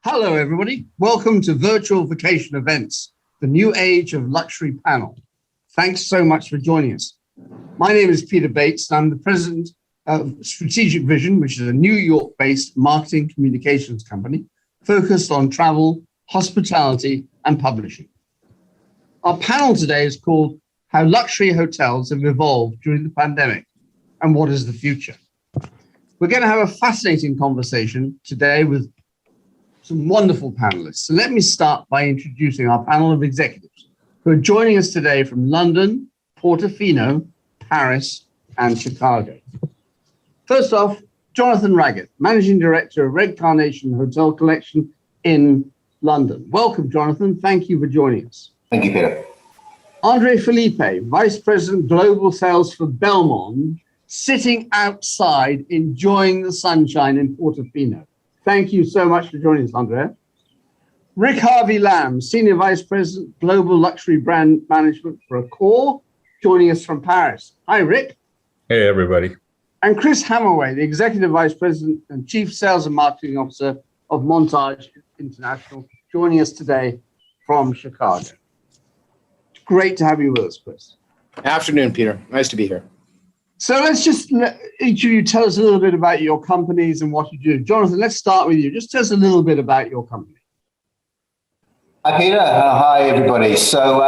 Hello, everybody. Welcome to Virtual Vacation Events, the new age of luxury panel. Thanks so much for joining us. My name is Peter Bates, and I'm the president of Strategic Vision, which is a New York-based marketing communications company focused on travel, hospitality, and publishing. Our panel today is called How Luxury Hotels Have Evolved During the Pandemic and What is the Future? We're going to have a fascinating conversation today with some wonderful panelists. So let me start by introducing our panel of executives who are joining us today from London, Portofino, Paris, and Chicago. First off, Jonathan Raggett, Managing Director of Red Carnation Hotel Collection in London. Welcome, Jonathan. Thank you for joining us. Thank you, Peter. Andrea Filippi, Vice President Global Sales for Belmond, sitting outside enjoying the sunshine in Portofino. Thank you so much for joining us, Andrea. Rick Harvey Lam, Senior Vice President, Global Luxury Brand Management for Accor, joining us from Paris. Hi, Rick. Hey, everybody. And Chris Hamaway, the Executive Vice President and Chief Sales and Marketing Officer of Montage International, joining us today from Chicago. It's great to have you with us, Chris. Afternoon, Peter. Nice to be here. So let's just let each of you tell us a little bit about your companies and what you do. Jonathan, let's start with you. Just tell us a little bit about your company. Hi, Peter. Hi, everybody. So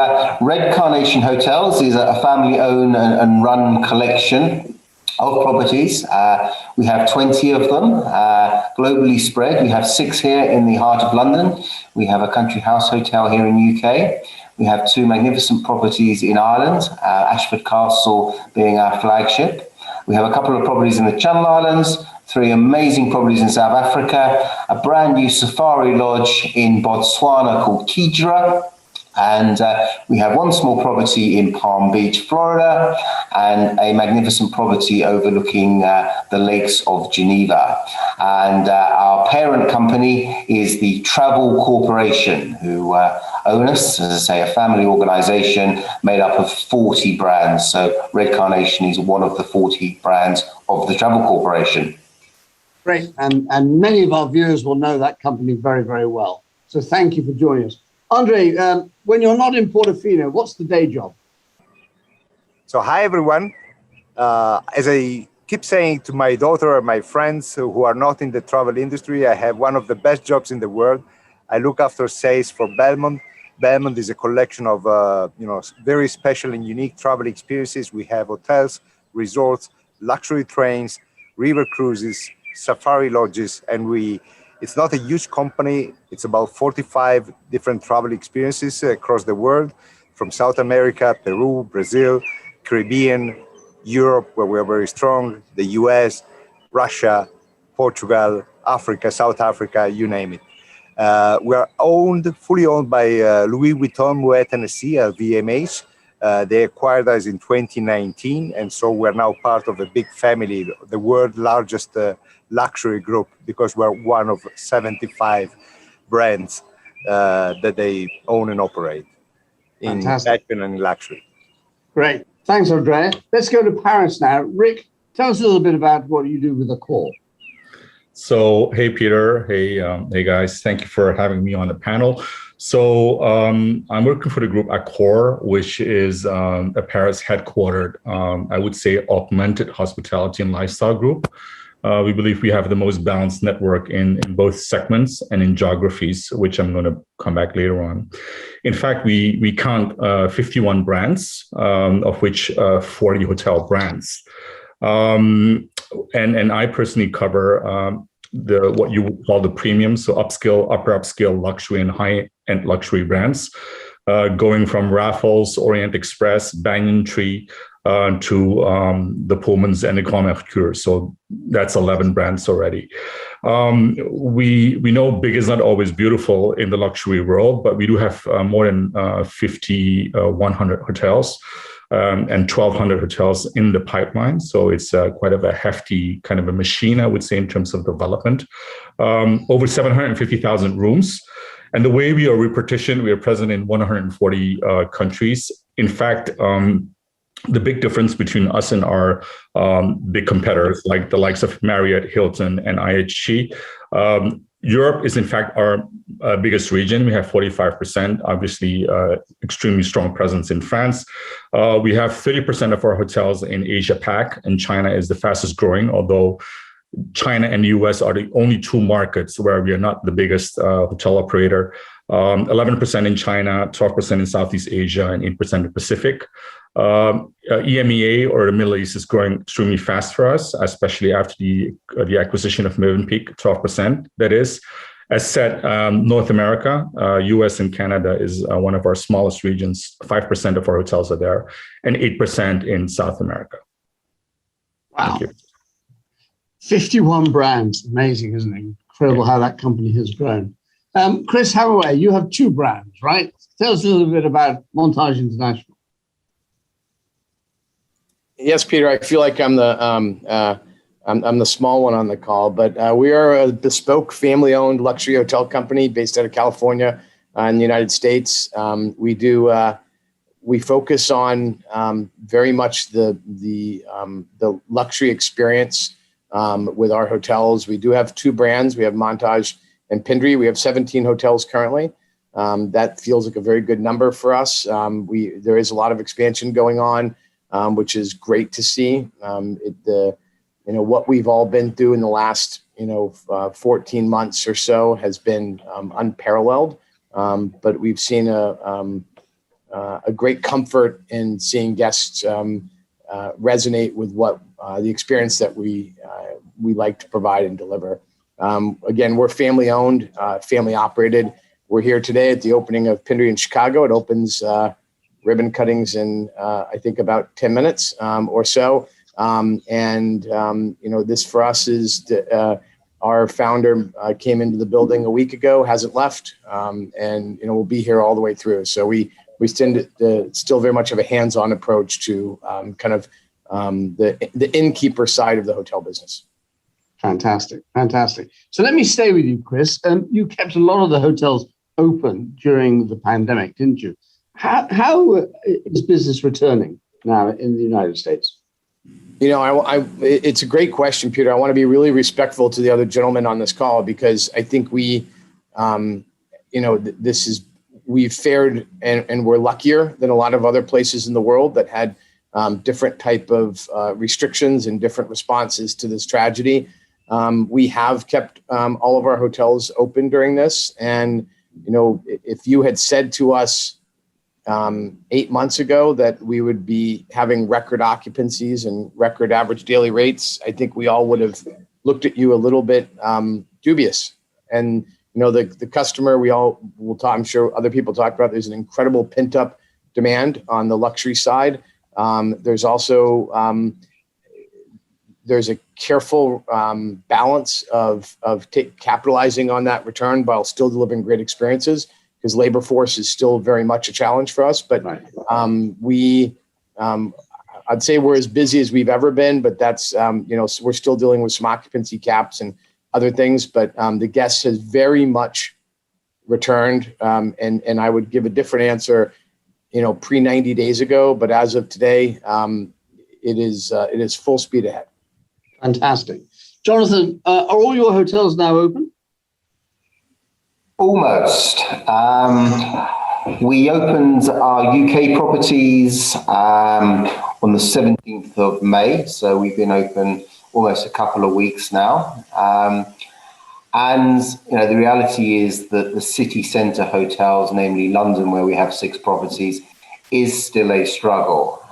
Red Carnation Hotels is a family-owned and run collection of properties. We have 20 of them, globally spread. We have 6 here in the heart of London. We have a country house hotel here in the UK. We have 2 magnificent properties in Ireland, Ashford Castle being our flagship. We have a couple of properties in the Channel Islands, 3 amazing properties in South Africa, a brand new safari lodge in Botswana called Kidra, and we have 1 small property in Palm Beach, Florida, and a magnificent property overlooking the lakes of Geneva. And our parent company is the Travel Corporation, who own us, as I say, a family organization made up of 40 brands. So Red Carnation is one of the 40 brands of the Travel Corporation. Great, and many of our viewers will know that company very, very well. So thank you for joining us. Andre, when you're not in Portofino, what's the day job? So hi, everyone. As I keep saying to my daughter and my friends who are not in the travel industry, I have one of the best jobs in the world. I look after sales for Belmond. Belmond is a collection of very special and unique travel experiences. We have hotels, resorts, luxury trains, river cruises, safari lodges, and it's not a huge company. It's about 45 different travel experiences across the world, from South America, Peru, Brazil, Caribbean, Europe, where we're very strong, the US, Russia, Portugal, Africa, South Africa, you name it. We are fully owned by Louis Vuitton Moet Hennessy, VMAs. They acquired us in 2019, and so we're now part of a big family, the world's largest luxury group, because we're one of 75 brands that they own and operate in fashion and luxury. Great. Thanks, Andrea. Let's go to Paris now. Rick, tell us a little bit about what you do with Accor. So, hey, Peter. Hey, guys. Thank you for having me on the panel. So I'm working for the group Accor, which is a Paris headquartered, I would say, augmented hospitality and lifestyle group. We believe we have the most balanced network in both segments and in geographies, which I'm going to come back later on. In fact, we count 51 brands, of which 40 hotel brands. And I personally cover what you would call the premium, so upscale, upper upscale luxury and high-end luxury brands, going from Raffles, Orient Express, Banyan Tree, to the Pullmans and the Grand Mercure. So that's 11 brands already. We know big is not always beautiful in the luxury world, but we do have more than 100 hotels and 1,200 hotels in the pipeline. So it's quite a hefty kind of a machine, I would say, in terms of development. Over 750,000 rooms. And the way we are repartitioned, we are present in 140 countries. In fact, the big difference between us and our big competitors, like the likes of Marriott, Hilton, and IHG, Europe is in fact our biggest region. We have 45%, obviously extremely strong presence in France. We have 30% of our hotels in Asia Pac, and China is the fastest growing, although China and the US are the only two markets where we are not the biggest hotel operator. 11% in China, 12% in Southeast Asia, and 8% in Pacific. EMEA, or the Middle East, is growing extremely fast for us, especially after the acquisition of Mövenpick, 12%, that is. As said, North America, US and Canada is one of our smallest regions. 5% of our hotels are there, and 8% in South America. Wow. 51 brands. Amazing, isn't it? Incredible how that company has grown. Chris Hamaway, you have two brands, right? Tell us a little bit about Montage International. Yes, Peter. I feel like I'm the small one on the call, but we are a bespoke family-owned luxury hotel company based out of California in the United States. We focus on very much the luxury experience with our hotels. We do have two brands. We have Montage and Pindri. We have 17 hotels currently. That feels like a very good number for us. There is a lot of expansion going on, which is great to see. What we've all been through in the last 14 months or so has been unparalleled. But we've seen a great comfort in seeing guests resonate with what the experience that we like to provide and deliver. Again, we're family owned, family operated. We're here today at the opening of Pindri in Chicago. It opens ribbon cuttings in I think about 10 minutes or so. This for us is our founder came into the building a week ago, hasn't left, and we'll be here all the way through. So we tend to still very much have a hands-on approach to the innkeeper side of the hotel business. Fantastic. So let me stay with you, Chris. You kept a lot of the hotels open during the pandemic, didn't you? How is business returning now in the United States? It's a great question, Peter. I want to be really respectful to the other gentlemen on this call, because I think we've fared and we're luckier than a lot of other places in the world that had different type of restrictions and different responses to this tragedy. We have kept all of our hotels open during this. And, if you had said to us 8 months ago that we would be having record occupancies and record average daily rates, I think we all would have looked at you a little bit dubious. And, the customer, we all will talk, I'm sure other people talk about, there's an incredible pent up demand on the luxury side. There's also, there's a careful balance of capitalizing on that return while still delivering great experiences, because labor force is still very much a challenge for us. But right. I'd say we're as busy as we've ever been, but that's, we're still dealing with some occupancy caps and other things, but the guest has very much returned. And I would give a different answer, pre 90 days ago, but as of today, it is full speed ahead. Fantastic. Jonathan, are all your hotels now open? Almost. We opened our UK properties on the 17th of May. So we've been open almost a couple of weeks now. And the reality is that the city centre hotels, namely London, where we have 6 properties, is still a struggle.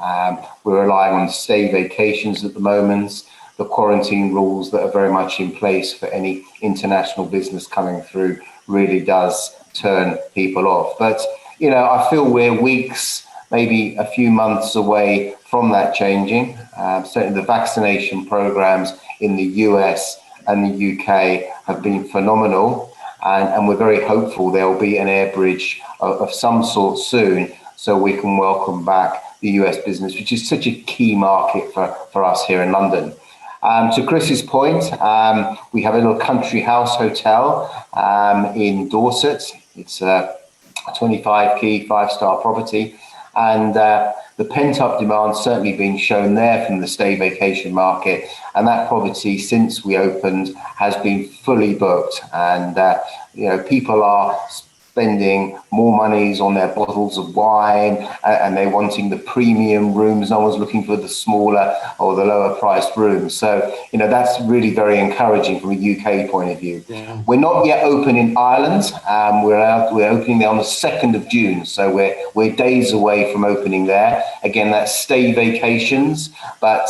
We're relying on stay vacations at the moment. The quarantine rules that are very much in place for any international business coming through really does turn people off. But, I feel we're weeks, maybe a few months away from that changing. Certainly the vaccination programs in the US and the UK have been phenomenal. And we're very hopeful there'll be an air bridge of some sort soon, so we can welcome back the US business, which is such a key market for us here in London. To Chris's point, we have a little country house hotel in Dorset. It's a 25-key 5-star property. And the pent-up demand certainly being shown there from the stay vacation market. And that property, since we opened, has been fully booked. And, people are spending more monies on their bottles of wine, and they're wanting the premium rooms. No one's looking for the smaller or the lower priced rooms. So, that's really very encouraging from a UK point of view. Yeah. We're not yet open in Ireland. We're opening there on the 2nd of June. So we're days away from opening there. Again, that's stay vacations, but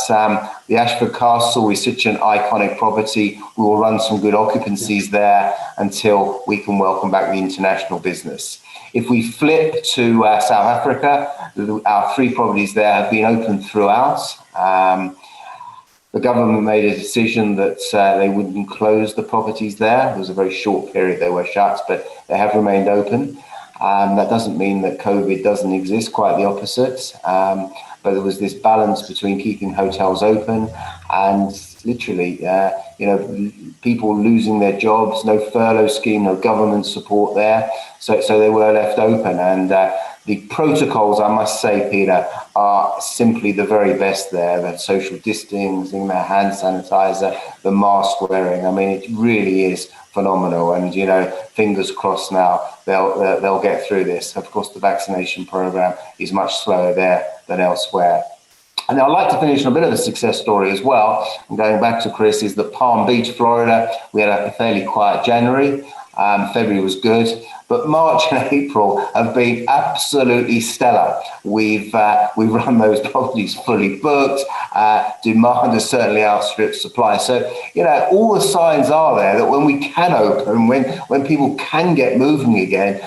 the Ashford Castle is such an iconic property. We will run some good occupancies there until we can welcome back the international business. If we flip to South Africa, our 3 properties there have been open throughout. The government made a decision that they wouldn't close the properties there. It was a very short period they were shut, but they have remained open. That doesn't mean that COVID doesn't exist, quite the opposite. But there was this balance between keeping hotels open and literally, people losing their jobs, no furlough scheme, no government support there. So they were left open. And the protocols, I must say, Peter, are simply the very best there. The social distancing, the hand sanitizer, the mask wearing. I mean, it really is phenomenal. And, fingers crossed now they'll get through this. Of course, the vaccination program is much slower there than elsewhere. And I'd like to finish on a bit of a success story as well. And going back to Chris, is that Palm Beach, Florida, we had a fairly quiet January. February was good, but March and April have been absolutely stellar. We've run those properties fully booked. Demand has certainly outstripped supply. So, all the signs are there that when we can open, when people can get moving again,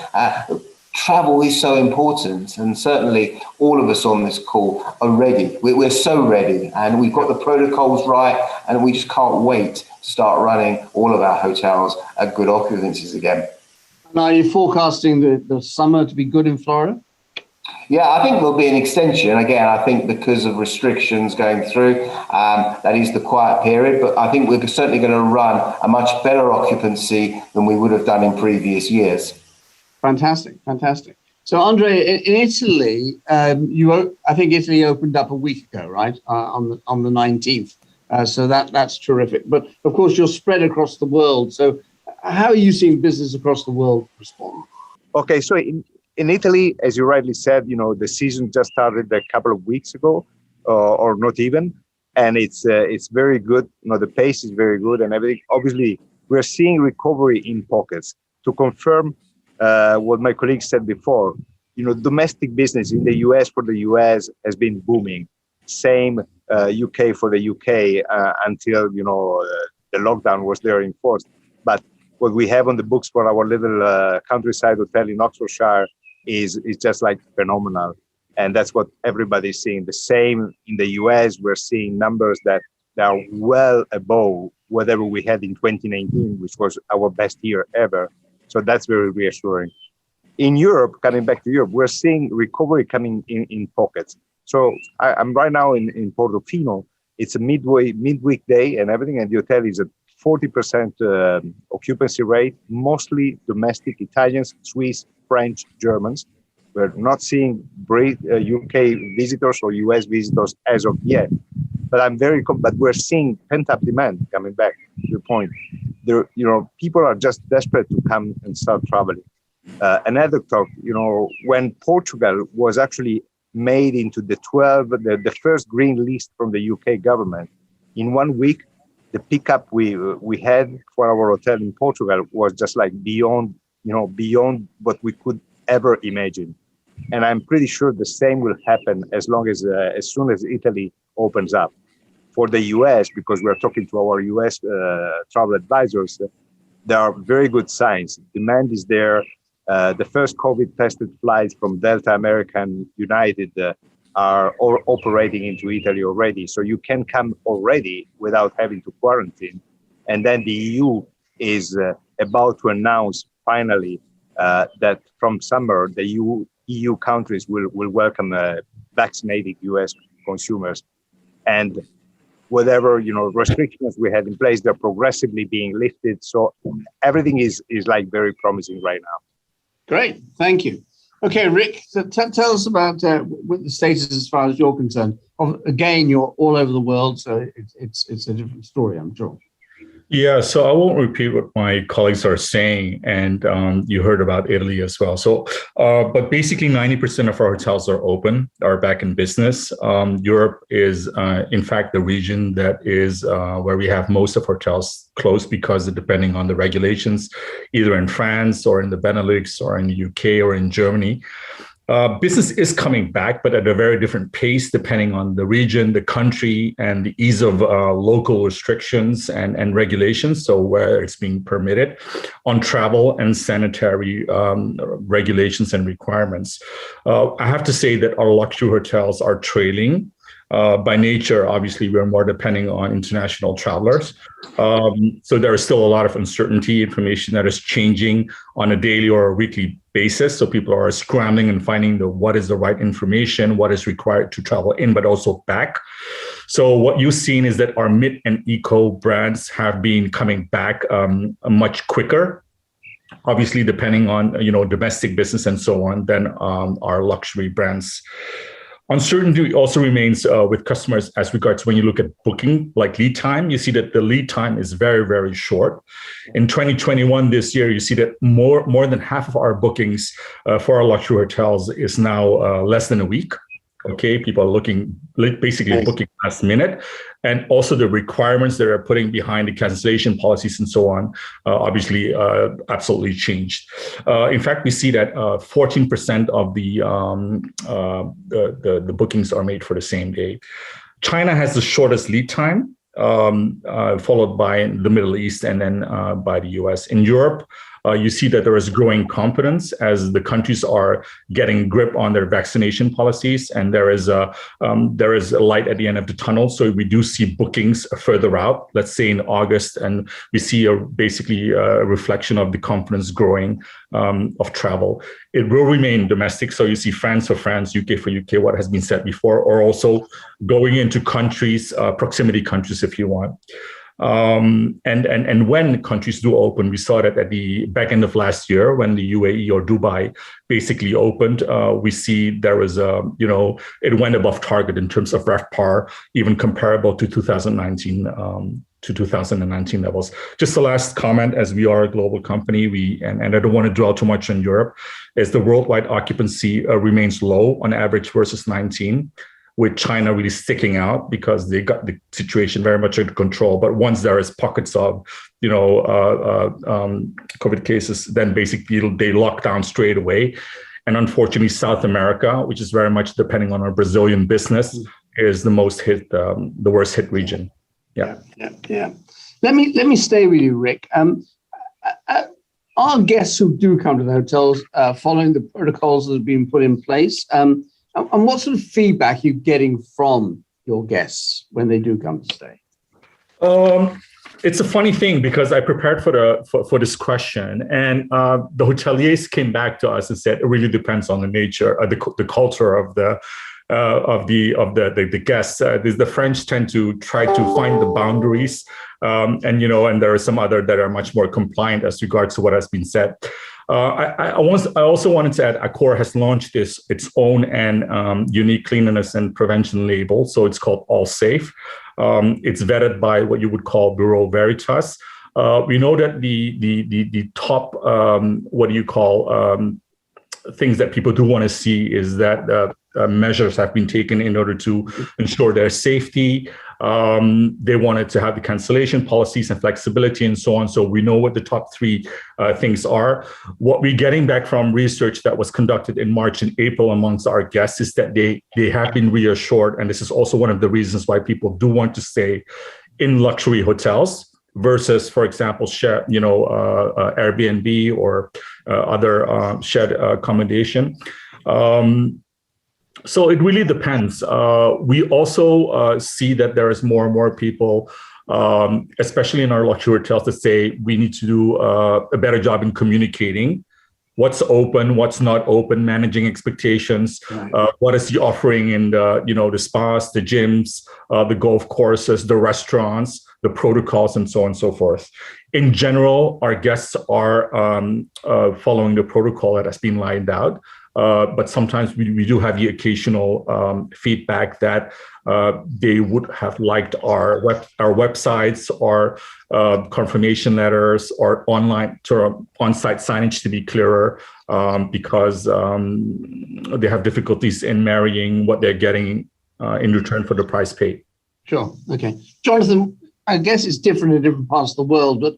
travel is so important, and certainly all of us on this call are ready. We're so ready, and we've got the protocols right, and we just can't wait to start running all of our hotels at good occupancies again. And are you forecasting the summer to be good in Florida? Yeah, I think there'll be an extension. Again, I think because of restrictions going through, that is the quiet period, but I think we're certainly going to run a much better occupancy than we would have done in previous years. Fantastic. So, Andrea, in Italy, I think Italy opened up a week ago, right? On the 19th. So that's terrific. But of course, you're spread across the world. So, how are you seeing business across the world respond? Okay, so in Italy, as you rightly said, the season just started a couple of weeks ago, or not even, and it's very good. The pace is very good, and everything. Obviously, we're seeing recovery in pockets. To confirm what my colleague said before, domestic business in the US for the US has been booming. Same UK for the UK until the lockdown was there enforced. But what we have on the books for our little countryside hotel in Oxfordshire is just like phenomenal, and that's what everybody's seeing. The same in the US, we're seeing numbers that are well above whatever we had in 2019, which was our best year ever. So that's very reassuring. In Europe, coming back to Europe, we're seeing recovery coming in pockets. So I'm right now in Portofino. It's a midweek day and everything, and the hotel is at 40% occupancy rate, mostly domestic Italians, Swiss, French, Germans. We're not seeing UK visitors or US visitors as of yet. But but we're seeing pent-up demand coming back to your point. People are just desperate to come and start traveling. Another talk, when Portugal was actually made into the first green list from the UK government, in 1 week, the pickup we had for our hotel in Portugal was just like beyond what we could ever imagine. And I'm pretty sure the same will happen as soon as Italy opens up. For the US, because we're talking to our US travel advisors, there are very good signs. Demand is there. The first COVID-tested flights from Delta, American, United are all operating into Italy already. So you can come already without having to quarantine. And then the EU is about to announce finally that from summer, the EU countries will welcome vaccinated US consumers. And whatever restrictions we had in place, they're progressively being lifted. So everything is like very promising right now. Great, thank you. Okay, Rick, so tell us about what the status as far as you're concerned. Again, you're all over the world, so it's a different story, I'm sure. Yeah, so I won't repeat what my colleagues are saying, and you heard about Italy as well. So, but basically 90% of our hotels are open, are back in business. Europe is, in fact, the region that is where we have most of our hotels closed because depending on the regulations, either in France or in the Benelux or in the UK or in Germany. Business is coming back, but at a very different pace, depending on the region, the country, and the ease of local restrictions and regulations. So where it's being permitted on travel and sanitary regulations and requirements. I have to say that our luxury hotels are trailing. By nature, obviously, we're more depending on international travelers. So there is still a lot of uncertainty, information that is changing on a daily or a weekly basis. So people are scrambling and finding what is the right information, what is required to travel in, but also back. So what you've seen is that our mid and eco brands have been coming back much quicker. Obviously, depending on domestic business and so on, than our luxury brands. Uncertainty also remains with customers as regards when you look at booking, like lead time. You see that the lead time is very, very short. In 2021, this year, you see that more than half of our bookings for our luxury hotels is now less than a week. Okay, people are basically booking last minute. And also the requirements that are putting behind the cancellation policies and so on, obviously absolutely changed. In fact, we see that 14% of the bookings are made for the same day. China has the shortest lead time, followed by the Middle East and then by the US. In Europe, you see that there is growing confidence as the countries are getting grip on their vaccination policies, and there is a light at the end of the tunnel. So we do see bookings further out, let's say in August, and we see basically a reflection of the confidence growing of travel. It will remain domestic. So you see France for France, UK for UK, what has been said before, or also going into countries, proximity countries, if you want. And when countries do open, we saw that at the back end of last year when the UAE or Dubai basically opened, we see there was it went above target in terms of RevPAR, even comparable to 2019 levels. Just the last comment, as we are a global company, and I don't want to dwell too much on Europe, is the worldwide occupancy remains low on average versus 19. With China really sticking out because they got the situation very much under control. But once there is pockets of, COVID cases, then basically they lock down straight away. And unfortunately, South America, which is very much depending on our Brazilian business, is the most hit, the worst hit region. Yeah. Let me stay with you, Rick. Our guests who do come to the hotels, following the protocols that have been put in place, and what sort of feedback are you getting from your guests when they do come to stay? It's a funny thing because I prepared for this question, and the hoteliers came back to us and said it really depends on the nature, the culture of the guests. The French tend to try to find the boundaries, and there are some other that are much more compliant as regards to what has been said. I also wanted to add, Accor has launched its own and unique cleanliness and prevention label. So it's called All Safe. It's vetted by what you would call Bureau Veritas. We know that the top, things that people do want to see is that measures have been taken in order to ensure their safety. They wanted to have the cancellation policies and flexibility and so on. So we know what the top three things are. What we're getting back from research that was conducted in March and April amongst our guests is that they have been reassured. And this is also one of the reasons why people do want to stay in luxury hotels versus, for example, Airbnb or other shared accommodation. So it really depends. We also see that there is more and more people, especially in our luxury hotels, that say we need to do a better job in communicating what's open, what's not open, managing expectations, what is the offering in the spas, the gyms, the golf courses, the restaurants, the protocols, and so on and so forth. In general, our guests are following the protocol that has been lined out. but sometimes we do have the occasional feedback that they would have liked our websites or confirmation letters or on-site signage to be clearer, because they have difficulties in marrying what they're getting in return for the price paid. Sure. Okay. Jonathan, I guess it's different in different parts of the world, but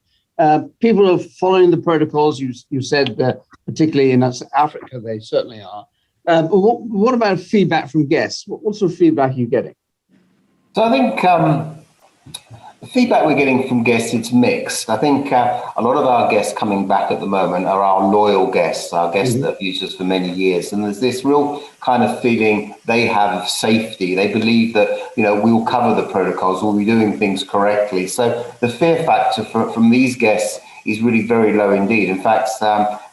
people are following the protocols. You said that particularly in Africa, they certainly are. But what about feedback from guests? What sort of feedback are you getting? So I think the feedback we're getting from guests, it's mixed. I think a lot of our guests coming back at the moment are our loyal guests, our guests that have used us for many years. And there's this real kind of feeling they have of safety. They believe that, we will cover the protocols, we'll be doing things correctly. So the fear factor from these guests is really very low indeed. In fact,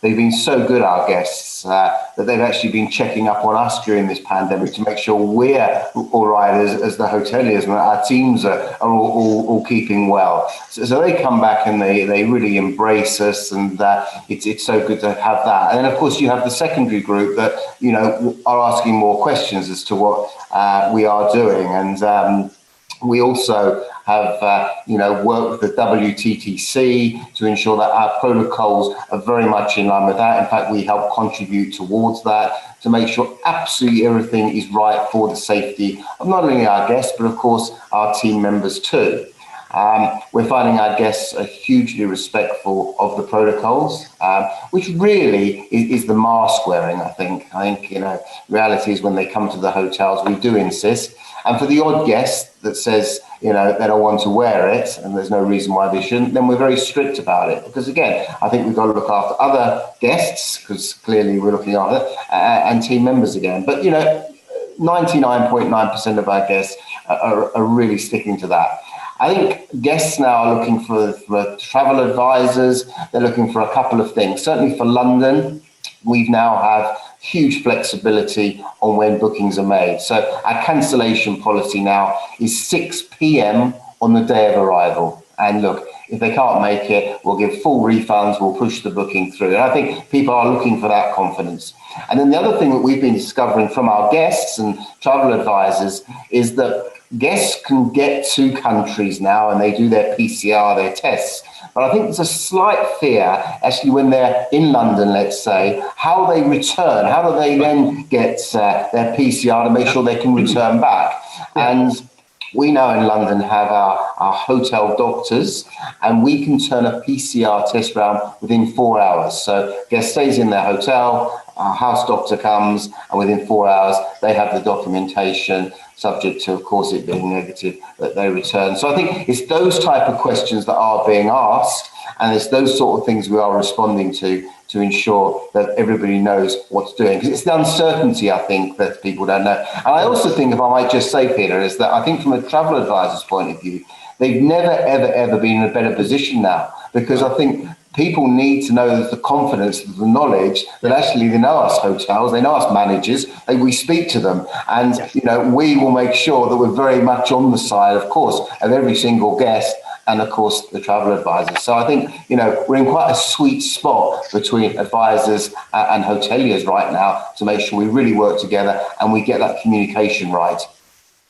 they've been so good, our guests, that they've actually been checking up on us during this pandemic to make sure we're all right as the hoteliers, and our teams are all keeping well. So they come back and they really embrace us, and it's so good to have that. And then, of course, you have the secondary group that, are asking more questions as to what we are doing. And we also have, worked with the WTTC to ensure that our protocols are very much in line with that. In fact, we help contribute towards that to make sure absolutely everything is right for the safety of not only our guests, but of course, our team members too. We're finding our guests are hugely respectful of the protocols, which really is the mask wearing, I think. Reality is when they come to the hotels, we do insist. And for the odd guest that says, they don't want to wear it and there's no reason why they shouldn't, then we're very strict about it. Because again, I think we've got to look after other guests, because clearly we're looking after and team members again. But, 99.9% of our guests are really sticking to that. I think guests now are looking for travel advisors. They're looking for a couple of things. Certainly for London, we now have huge flexibility on when bookings are made. So our cancellation policy now is 6 p.m. on the day of arrival. And look, if they can't make it, we'll give full refunds, we'll push the booking through. And I think people are looking for that confidence. And then the other thing that we've been discovering from our guests and travel advisors is that guests can get to countries now and they do their PCR, their tests. But I think there's a slight fear, actually, when they're in London, let's say, how they return. How do they then get their PCR to make sure they can return back? And we now in London have our hotel doctors, and we can turn a PCR test round within 4 hours. So guest stays in their hotel, our house doctor comes, and within 4 hours, they have the documentation, subject to, of course, it being negative, that they return. So I think it's those type of questions that are being asked, and it's those sort of things we are responding to ensure that everybody knows what's doing. Because it's the uncertainty, I think, that people don't know. And I also think, if I might just say, Peter, is that I think from a travel advisor's point of view, they've never, ever, ever been in a better position now, because I think people need to know the confidence, the knowledge that actually they know us hotels, they know us managers, we speak to them. And, we will make sure that we're very much on the side, of course, of every single guest and, of course, the travel advisors. So I think, we're in quite a sweet spot between advisors and hoteliers right now to make sure we really work together and we get that communication right.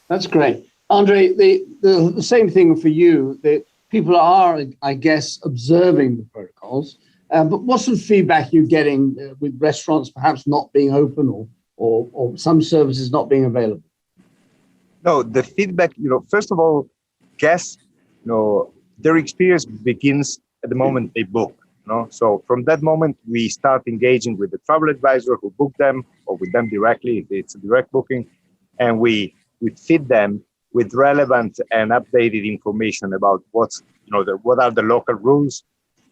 That's great. Andre, the same thing for you. People are, I guess, observing the protocols. But what sort of feedback are you getting with restaurants perhaps not being open or some services not being available? No, the feedback, first of all, guests, their experience begins at the moment they book. So from that moment, we start engaging with the travel advisor who booked them, or with them directly if it's a direct booking, and we feed them with relevant and updated information about what are the local rules,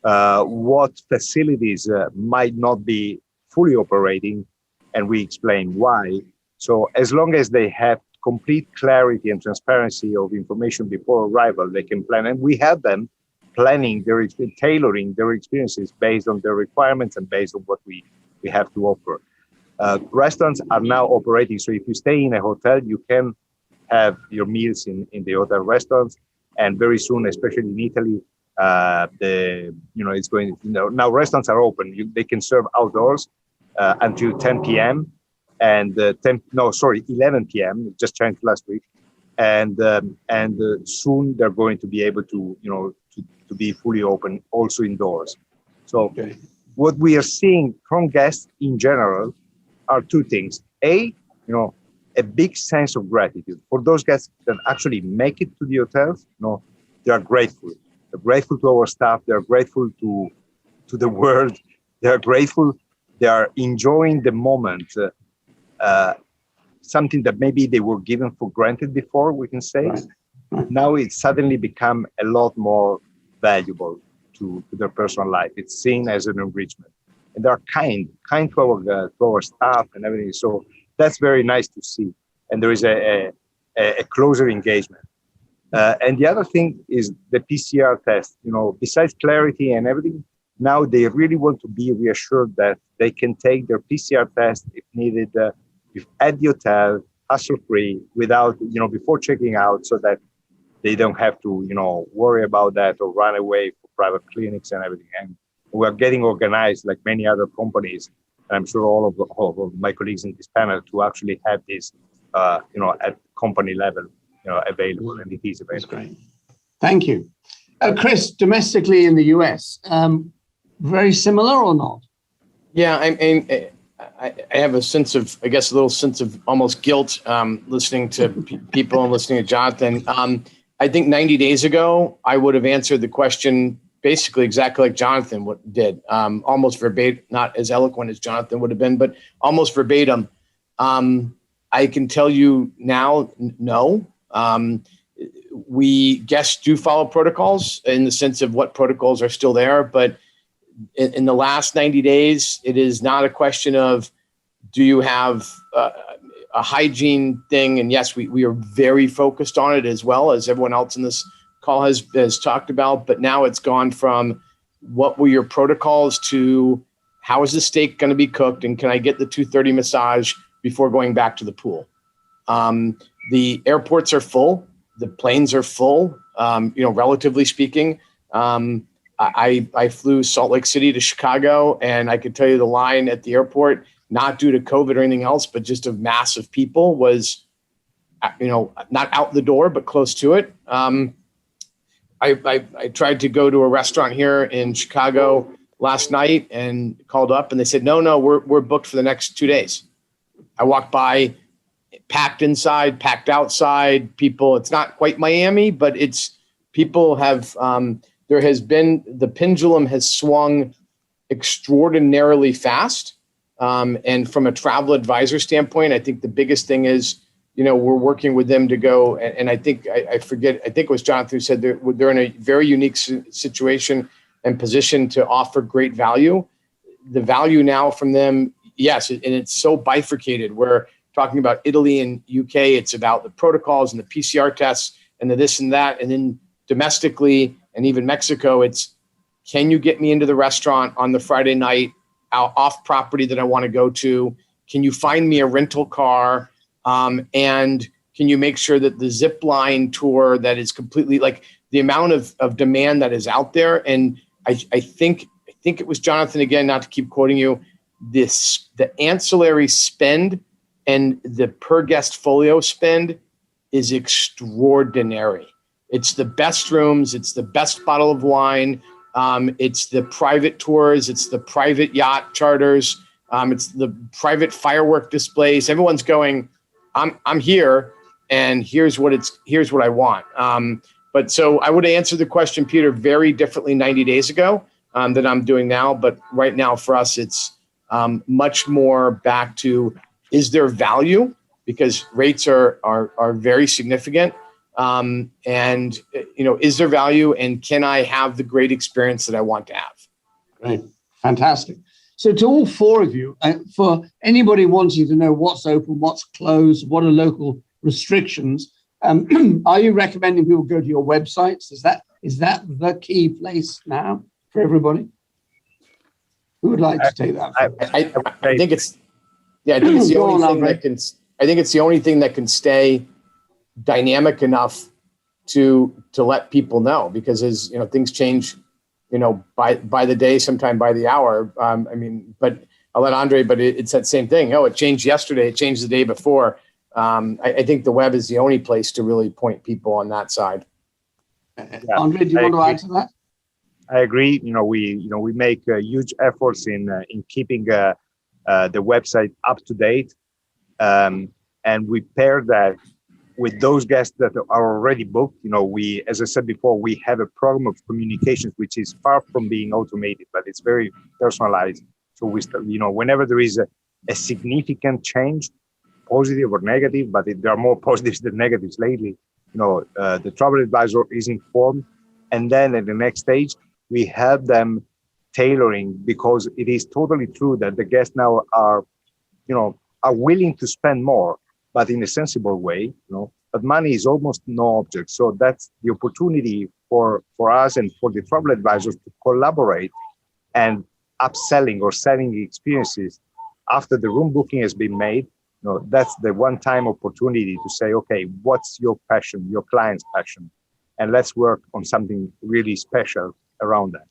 what facilities might not be fully operating, and we explain why. So as long as they have complete clarity and transparency of information before arrival, they can plan. And we have them planning tailoring their experiences based on their requirements and based on what we have to offer. Restaurants are now operating. So if you stay in a hotel, you can have your meals in the hotel restaurants. And very soon, especially in Italy, it's going, now restaurants are open. They can serve outdoors. until 10 p.m. and 11 p.m. Just changed last week, and soon they're going to be able to to be fully open also indoors. So what we are seeing from guests in general are two things. A big sense of gratitude for those guests that actually make it to the hotels. They are grateful. They're grateful to our staff. They're grateful to the world. They're grateful. They are enjoying the moment. Something that maybe they were given for granted before, we can say. Right. Now it's suddenly become a lot more valuable to their personal life. It's seen as an enrichment. And they're kind to our staff and everything. So that's very nice to see. And there is a closer engagement. And the other thing is the PCR test. Besides clarity and everything, now they really want to be reassured that they can take their PCR test if needed at the hotel, hassle-free, without, before checking out, so that they don't have to, worry about that or run away for private clinics and everything. And we're getting organized like many other companies. And I'm sure all of my colleagues in this panel to actually have this, at company level, available, and it is available. That's great. Thank you. Chris, domestically in the US, very similar or not? Yeah, I have a sense of, a little sense of almost guilt listening to people and listening to Jonathan. I think 90 days ago, I would have answered the question basically exactly like Jonathan did, almost verbatim, not as eloquent as Jonathan would have been, but almost verbatim. I can tell you now, no. Guests do follow protocols in the sense of what protocols are still there, but in the last 90 days, it is not a question of, do you have a hygiene thing? And yes, we are very focused on it as well as everyone else in this call has talked about, but now it's gone from what were your protocols to how is the steak going to be cooked and can I get the 2:30 massage before going back to the pool? The airports are full. The planes are full, relatively speaking. I flew Salt Lake City to Chicago, and I could tell you the line at the airport, not due to COVID or anything else, but just a mass of people was, not out the door, but close to it. I tried to go to a restaurant here in Chicago last night and called up, and they said, no, we're booked for the next 2 days. I walked by, packed inside, packed outside. People, it's not quite Miami, but people have, the pendulum has swung extraordinarily fast. And from a travel advisor standpoint, I think the biggest thing is, we're working with them to go. And I think, I think it was Jonathan who said they're in a very unique situation and position to offer great value. The value now from them, yes, and it's so bifurcated. We're talking about Italy and UK. It's about the protocols and the PCR tests and the this and that. And then domestically and even Mexico, it's, can you get me into the restaurant on the Friday night off property that I want to go to? Can you find me a rental car? And can you make sure that the zip line tour that is completely like the amount of demand that is out there? And I think it was Jonathan, again, not to keep quoting you, the ancillary spend and the per guest folio spend is extraordinary. It's the best rooms. It's the best bottle of wine. It's the private tours. It's the private yacht charters. It's the private firework displays. Everyone's going, I'm here, and here's what I want. But so I would answer the question, Peter, very differently 90 days ago than I'm doing now. But right now for us, it's much more back to, is there value? Because rates are very significant. And, is there value, and can I have the great experience that I want to have? Great. Fantastic. So to all four of you, for anybody wanting to know what's open, what's closed, what are local restrictions, are you recommending people go to your websites? Is that the key place now for everybody? Who would like to take that? I think it's the only thing that can stay dynamic enough to let people know, because as things change, by the day, sometime by the hour. But I'll let Andre, but it's that same thing. Oh, it changed yesterday. It changed the day before. I think the web is the only place to really point people on that side. Yeah, Andre, do you want to add to that? I agree. We make huge efforts in keeping the website up to date, and we pair that with those guests that are already booked. We, as I said before, we have a program of communications which is far from being automated, but it's very personalized. So we, whenever there is a significant change, positive or negative, but there are more positives than negatives lately. The travel advisor is informed, and then at the next stage, we help them tailoring, because it is totally true that the guests now are willing to spend more, but in a sensible way. But money is almost no object. So that's the opportunity for us and for the travel advisors to collaborate and upselling or selling experiences after the room booking has been made. That's the one-time opportunity to say, okay, what's your passion, your client's passion? And let's work on something really special around that.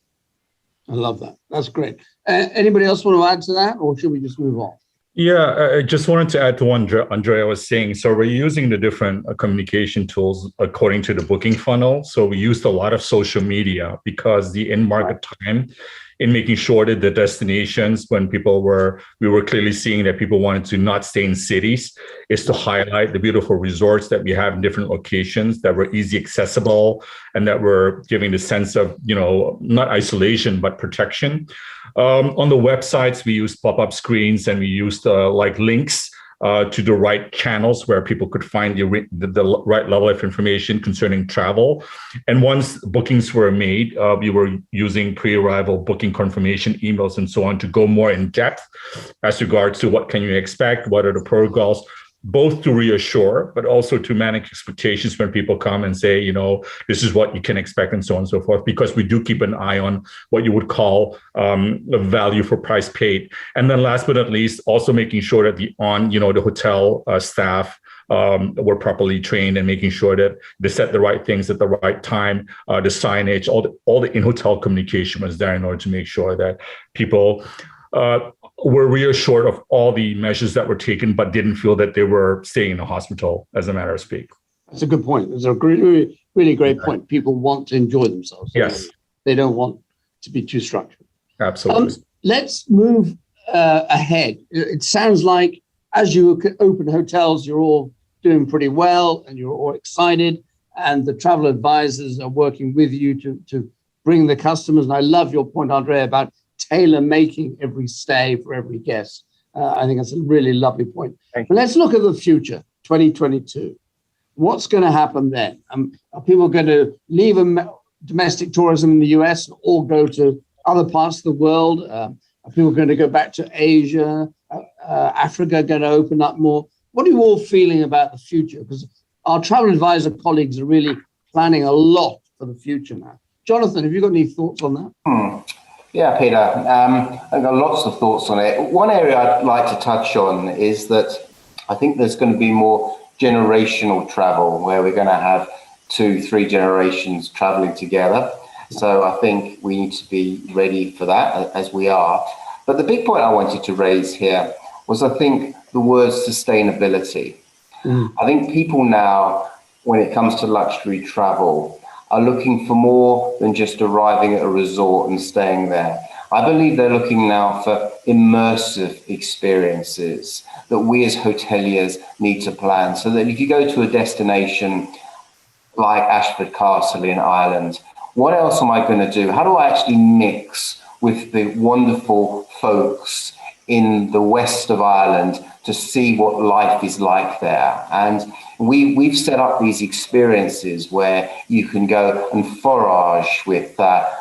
I love that. That's great. Anybody else want to add to that, or should we just move on? Yeah, I just wanted to add to what Andrea was saying. So we're using the different communication tools according to the booking funnel. So we used a lot of social media because the in-market time in making sure that the destinations, when we were clearly seeing that people wanted to not stay in cities, is to highlight the beautiful resorts that we have in different locations that were easy accessible and that were giving the sense of, not isolation, but protection. On the websites, we used pop-up screens and we used links to the right channels where people could find the right level of information concerning travel. And once bookings were made, we were using pre-arrival booking confirmation emails and so on to go more in depth as regards to what can you expect, what are the protocols, both to reassure, but also to manage expectations when people come and say, this is what you can expect and so on and so forth, because we do keep an eye on what you would call the value for price paid. And then last but not least, also making sure that the hotel staff were properly trained and making sure that they said the right things at the right time, the signage, all the in-hotel communication was there in order to make sure that people were reassured of all the measures that were taken, but didn't feel that they were staying in a hospital, as a matter of speak. That's a good point. It's a really, really great point. People want to enjoy themselves. Yes. They don't want to be too structured. Absolutely. Let's move ahead. It sounds like as you open hotels, you're all doing pretty well and you're all excited, and the travel advisors are working with you to bring the customers. And I love your point, Andrea, about tailor-making every stay for every guest. I think that's a really lovely point. But let's look at the future, 2022. What's going to happen then? Are people going to leave domestic tourism in the US or go to other parts of the world? Are people going to go back to Asia? Africa going to open up more? What are you all feeling about the future? Because our travel advisor colleagues are really planning a lot for the future now. Jonathan, have you got any thoughts on that? Yeah, Peter, I've got lots of thoughts on it. One area I'd like to touch on is that I think there's going to be more generational travel where we're going to have 2-3 generations traveling together. So I think we need to be ready for that, as we are. But the big point I wanted to raise here was, I think, the word sustainability. I think people now, when it comes to luxury travel, are looking for more than just arriving at a resort and staying there. I believe they're looking now for immersive experiences that we as hoteliers need to plan, so that if you go to a destination like Ashford Castle in Ireland, what else am I going to do? How do I actually mix with the wonderful folks in the west of Ireland to see what life is like there? And we've set up these experiences where you can go and forage with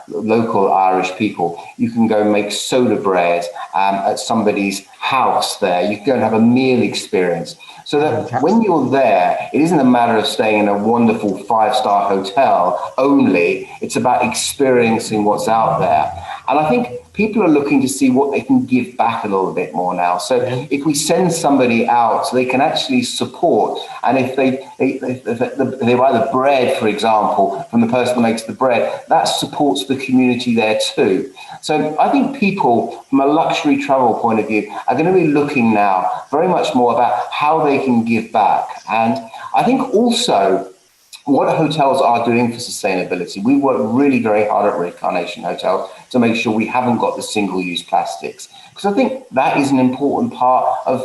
local Irish people. You can go make soda bread at somebody's house there. You can go and have a meal experience. So that when you're there, it isn't a matter of staying in a wonderful 5-star hotel only. It's about experiencing what's out there. And I think people are looking to see what they can give back a little bit more now. So if we send somebody out, so they can actually support, and if they buy the bread, for example, from the person who makes the bread, that supports the community there too. So I think people, from a luxury travel point of view, are going to be looking now very much more about how they can give back. And I think also what hotels are doing for sustainability. We work really very hard at Red Carnation Hotel to make sure we haven't got the single-use plastics, because I think that is an important part of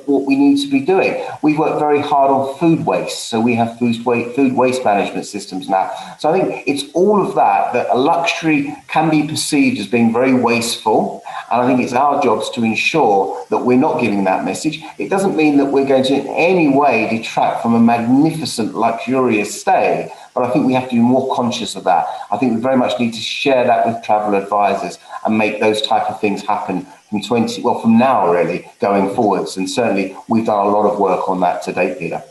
what we need to be doing. We work very hard on food waste, so we have food waste management systems now. So I think it's all of that a luxury can be perceived as being very wasteful, and I think it's our jobs to ensure that we're not giving that message. It doesn't mean that we're going to in any way detract from a magnificent, luxurious stay, but I think we have to be more conscious of that. I think we very much need to share that with travel advisors and make those type of things happen from now really going forwards. And certainly we've done a lot of work on that to date, Peter.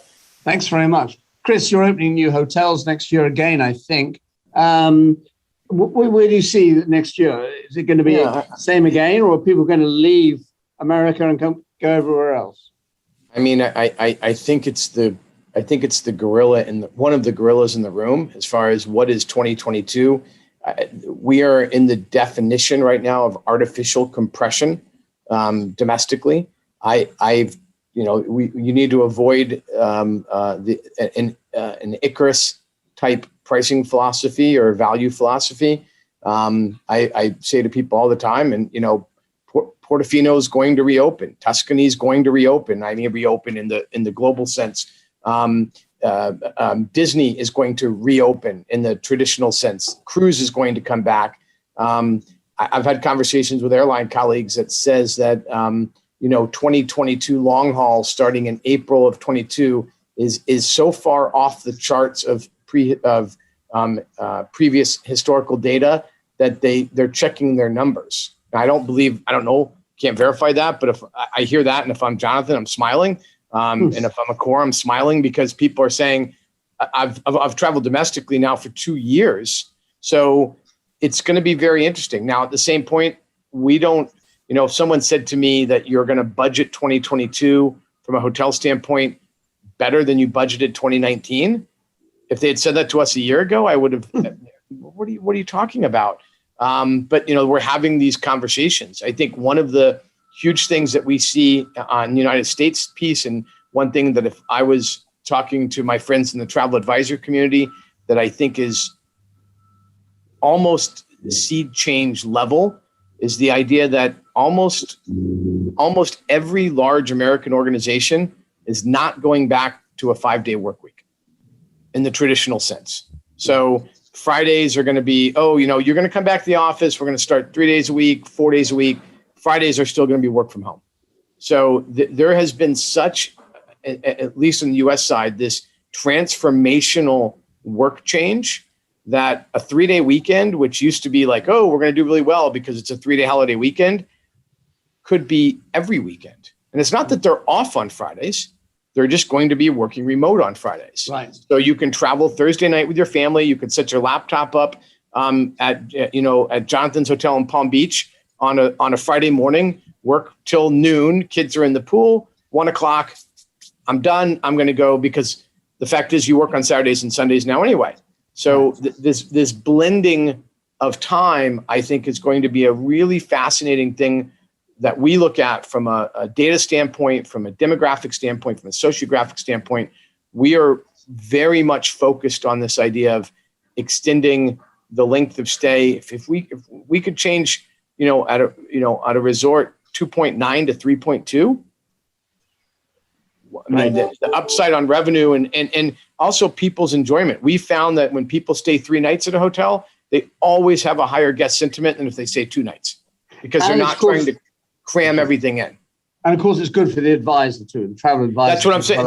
Thanks very much. Chris, you're opening new hotels next year again, I think. Where do you see next year? Is it going to be the same again, or are people going to leave America and go everywhere else? I mean, I think it's the gorilla one of the gorillas in the room as far as what is 2022. We are in the definition right now of artificial compression domestically. You need to avoid an Icarus type pricing philosophy or value philosophy. I say to people all the time, and Portofino is going to reopen. Tuscany is going to reopen. I mean, reopen in the global sense. Disney is going to reopen in the traditional sense. Cruise is going to come back. I've had conversations with airline colleagues that says that 2022 long haul starting in April of 22 is so far off the charts of previous historical data that they're checking their numbers. I don't know, can't verify that, but if I hear that, and if I'm Jonathan, I'm smiling. And if I'm Accor, I'm smiling because people are saying, I've traveled domestically now for 2 years. So it's going to be very interesting. Now, at the same point, we don't, if someone said to me that you're going to budget 2022 from a hotel standpoint better than you budgeted 2019, if they had said that to us a year ago, I would have, what are you talking about? But, we're having these conversations. I think one of the huge things that we see on the United States piece, and one thing that if I was talking to my friends in the travel advisor community that I think is almost seed change level, is the idea that almost every large American organization is not going back to a 5-day work week in the traditional sense. So Fridays are going to be, you're going to come back to the office. We're going to start 3 days a week, 4 days a week. Fridays are still going to be work from home. So there has been such, at least on the US side, this transformational work change that a 3-day weekend, which used to be like, we're going to do really well because it's a 3-day holiday weekend, could be every weekend. And it's not that they're off on Fridays. They're just going to be working remote on Fridays. Right. So you can travel Thursday night with your family. You can set your laptop up at Jonathan's Hotel in Palm Beach on a Friday morning, work till noon. Kids are in the pool, 1:00. I'm done. I'm going to go, because the fact is you work on Saturdays and Sundays now anyway. So this blending of time, I think, is going to be a really fascinating thing that we look at from a data standpoint, from a demographic standpoint, from a sociographic standpoint. We are very much focused on this idea of extending the length of stay. If we could change, at a resort 2.9 to 3.2. I mean, the upside on revenue and also people's enjoyment. We found that when people stay 3 nights at a hotel, they always have a higher guest sentiment than if they stay 2 nights, because they're not trying to cram everything in. And of course, it's good for the advisor too, the travel advisor. That's what I'm saying.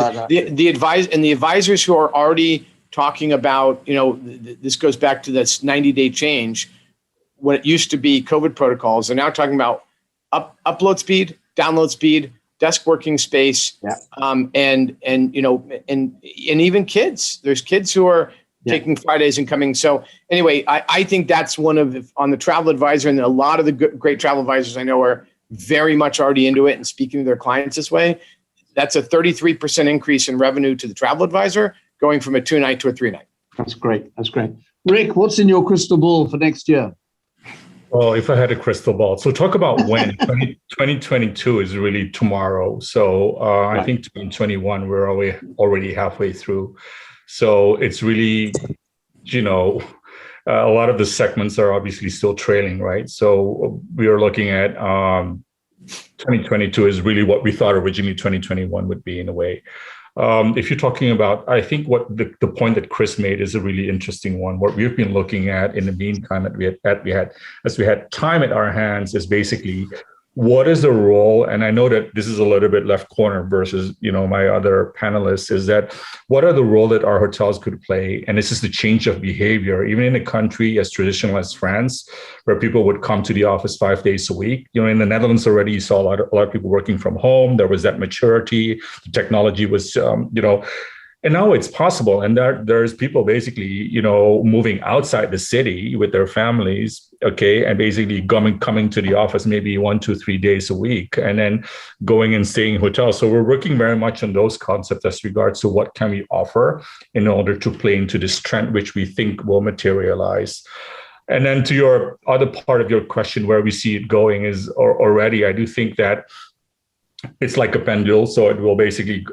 The advisors who are already talking about, this goes back to this 90-day change. When it used to be COVID protocols, they're now talking about upload speed, download speed, desk working space, and even kids. There's kids who are taking Fridays and coming. So anyway, I think that's one of on the travel advisor, and a lot of the great travel advisors I know are very much already into it and speaking to their clients this way. That's a 33% increase in revenue to the travel advisor, going from a 2-night to a 3-night. That's great. That's great. Rick, what's in your crystal ball for next year? Well, if I had a crystal ball, so talk about when 2022 is really tomorrow. So right. I think 2021, we're already halfway through. So it's really, a lot of the segments are obviously still trailing, right? So we are looking at 2022 is really what we thought originally 2021 would be in a way. If you're talking about, I think what the point that Chris made is a really interesting one. What we've been looking at in the meantime that we had time at our hands is basically what is the role, and I know that this is a little bit left corner versus my other panelists, is that what are the role that our hotels could play? And this is the change of behavior, even in a country as traditional as France, where people would come to the office 5 days a week. In the Netherlands already, you saw a lot of people working from home. There was that maturity. The technology was, and now it's possible. And there's people basically, moving outside the city with their families, okay, and basically coming to the office maybe 1, 2, 3 days a week, and then going and staying in hotels. So we're working very much on those concepts as regards to what can we offer in order to play into this trend, which we think will materialize. And then to your other part of your question, where we see it going is already, I do think that it's like a pendulum. So it will basically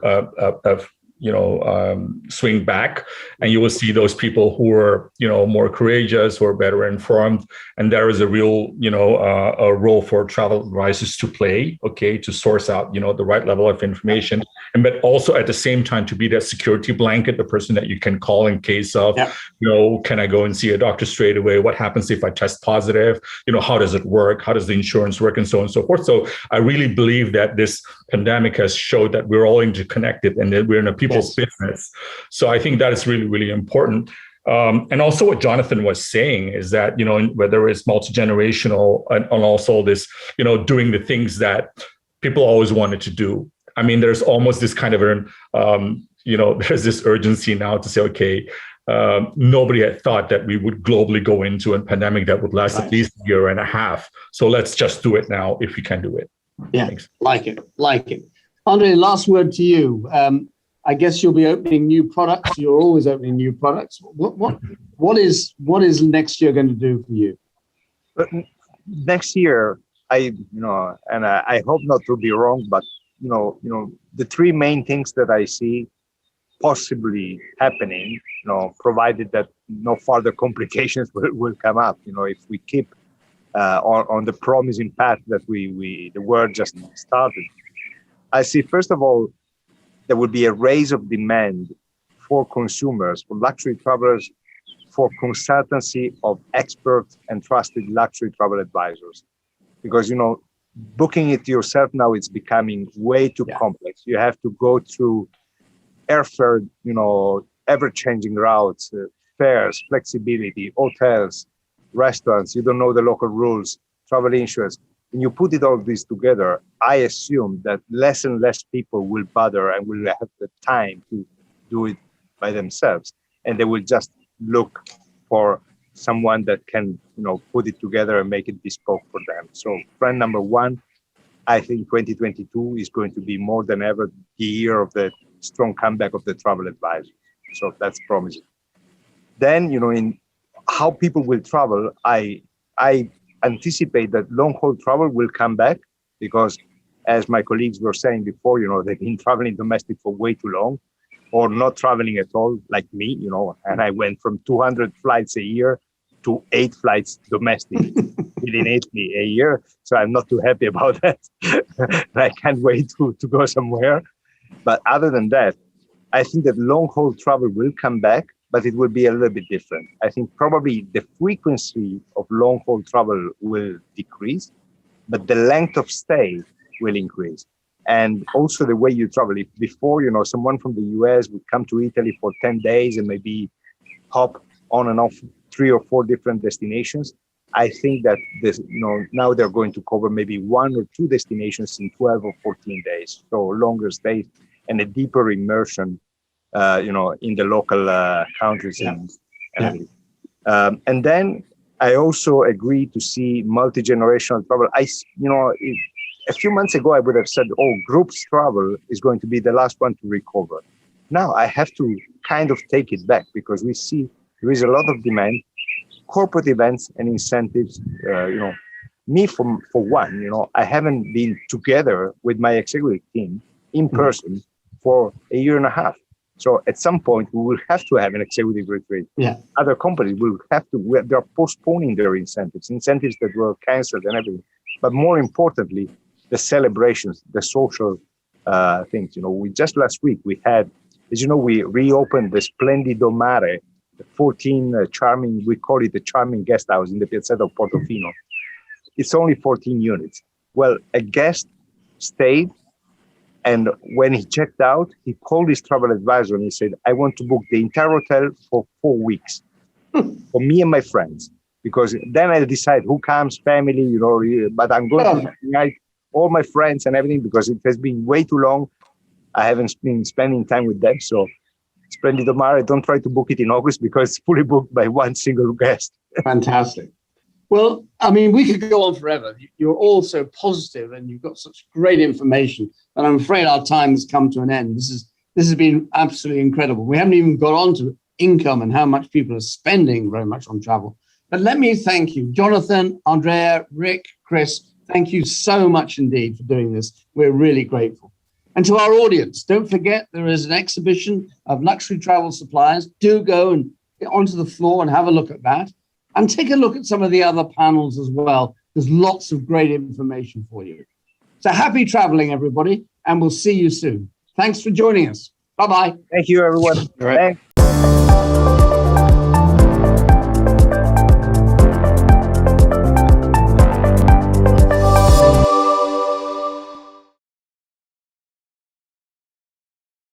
swing back, and you will see those people who are, more courageous, who are better informed. And there is a real, a role for travel advisors to play, okay, to source out, the right level of information. And but also at the same time to be that security blanket, the person that you can call in case of, can I go and see a doctor straight away? What happens if I test positive? How does it work? How does the insurance work? And so on and so forth. So I really believe that this pandemic has showed that we're all interconnected and that we're in a people's business. So I think that is really, really important. And also what Jonathan was saying is that, whether it's multi-generational and also this, doing the things that people always wanted to do. I mean, there's almost this kind of, there's this urgency now to say, okay, nobody had thought that we would globally go into a pandemic that would last at least a year and a half. So let's just do it now if we can do it. Yeah, thanks. Like it. Andre, last word to you. I guess you'll be opening new products. You're always opening new products. What is next year going to do for you? Next year, I hope not to be wrong, but the three main things that I see possibly happening, provided that no further complications will come up. If we keep on the promising path that the world just started, I see first of all, there will be a raise of demand for consumers, for luxury travelers, for consultancy of expert and trusted luxury travel advisors. Because, booking it yourself now, it's becoming way too complex. You have to go through airfare, ever-changing routes, fares, flexibility, hotels, restaurants. You don't know the local rules, travel insurance. When you put all this together, I assume that less and less people will bother and will have the time to do it by themselves. And they will just look for someone that can, put it together and make it bespoke for them. So trend number one, I think 2022 is going to be more than ever the year of the strong comeback of the travel advisor. So that's promising. Then, in how people will travel, I anticipate that long-haul travel will come back because, as my colleagues were saying before, they've been traveling domestic for way too long or not traveling at all, like me, and I went from 200 flights a year to 8 flights domestic within Italy a year. So I'm not too happy about that. I can't wait to go somewhere. But other than that, I think that long-haul travel will come back, but it will be a little bit different. I think probably the frequency of long-haul travel will decrease, but the length of stay will increase. And also the way you travel. If before, someone from the US would come to Italy for 10 days and maybe hop on and off 3 or 4 different destinations, I think that now they're going to cover maybe 1 or 2 destinations in 12 or 14 days. So longer stays and a deeper immersion in the local countries and everything. And then I also agreed to see multi-generational travel. A few months ago, I would have said, groups travel is going to be the last one to recover. Now I have to kind of take it back because we see there is a lot of demand, corporate events and incentives. Me for one, I haven't been together with my executive team in person for a year and a half. So at some point we will have to have an executive retreat. Yeah. Other companies will have to, they're postponing their incentives that were canceled and everything. But more importantly, the celebrations, the social things. We just last week we had, as you know, we reopened the Splendido Mare, 14 charming, we call it the charming guest house in the Piazzetta of Portofino. It's only 14 units. Well, a guest stayed, and when he checked out, he called his travel advisor and he said, I want to book the entire hotel for 4 weeks for me and my friends, because then I decide who comes, family, but I'm going to invite all my friends and everything because it has been way too long. I haven't been spending time with them. So Splendido Mare, don't try to book it in August because it's fully booked by one single guest. Fantastic. Well, we could go on forever. You're all so positive and you've got such great information, but I'm afraid our time has come to an end. This has been absolutely incredible. We haven't even got on to income and how much people are spending very much on travel. But let me thank you, Jonathan, Andrea, Rick, Chris. Thank you so much indeed for doing this. We're really grateful. And to our audience, don't forget there is an exhibition of luxury travel suppliers. Do go and get onto the floor and have a look at that. And take a look at some of the other panels as well. There's lots of great information for you. So happy traveling, everybody, and we'll see you soon. Thanks for joining us. Bye-bye. Thank you, everyone. All right. Thanks.